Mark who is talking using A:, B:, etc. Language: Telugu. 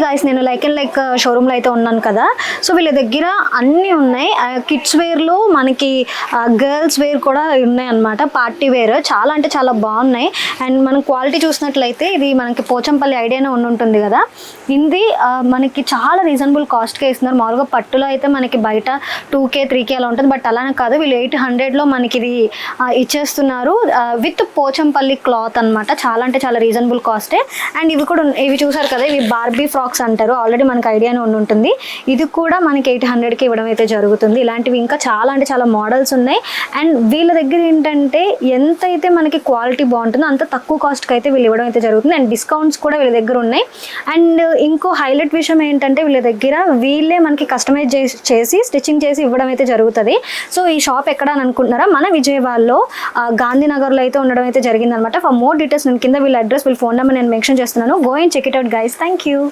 A: గాయస్, నేను లైక్ అండ్ లైక్ షోరూంలో అయితే ఉన్నాను కదా. సో వీళ్ళ దగ్గర అన్నీ ఉన్నాయి. కిడ్స్ వేర్లో మనకి గర్ల్స్ వేర్ కూడా ఉన్నాయి అనమాట. పార్టీ వేర్ చాలా అంటే చాలా బాగున్నాయి. అండ్ మనం క్వాలిటీ చూసినట్లయితే ఇది మనకి పోచంపల్లి ఐడియానే ఉంటుంది కదా. ఇది మనకి చాలా రీజనబుల్ కాస్ట్కే ఇస్తున్నారు. మామూలుగా పట్టులో అయితే మనకి బయట 2K 3K అలా ఉంటుంది. బట్ అలానే కాదు, వీళ్ళు 800లో మనకి ఇది ఇచ్చేస్తున్నారు విత్ పోచంపల్లి క్లాత్ అనమాట. చాలా అంటే చాలా రీజనబుల్ కాస్టే. అండ్ ఇవి చూసారు కదా, ఇవి బార్బీ ఫ్రాక్స్ అంటారు. ఆల్రెడీ మనకి ఐడియానే ఉంటుంది. ఇది కూడా మనకి 800కి ఇవ్వడం అయితే జరుగుతుంది. ఇలాంటివి ఇంకా చాలా అంటే చాలా మోడల్స్ ఉన్నాయి. అండ్ వీళ్ళ దగ్గర ఏంటంటే ఎంతైతే మనకి క్వాలిటీ బాగుంటుందో అంత తక్కువ కాస్ట్కి అయితే వీళ్ళు ఇవ్వడం అయితే జరుగుతుంది. అండ్ డిస్కౌంట్స్ కూడా వీళ్ళ దగ్గర ఉన్నాయి. అండ్ ఇంకో హైలైట్ విషయం ఏంటంటే వీళ్ళ దగ్గర వీళ్ళే మనకి కస్టమైజ్ చేసి స్టిచ్చింగ్ చేసి ఇవ్వడం అయితే జరుగుతుంది. సో ఈ షాప్ ఎక్కడ అని అనుకుంటున్నారా? మన విజయవాడలో గాంధీనగర్లో అయితే ఉండడం అయితే జరిగిందనమాట. ఫర్ మోర్ డీటెయిల్స్ నేను కింద వీళ్ళ అడ్రస్, వీళ్ళ ఫోన్ నెంబర్ నేను మెన్షన్ చేస్తున్నాను. Go and check it out guys. Thank you.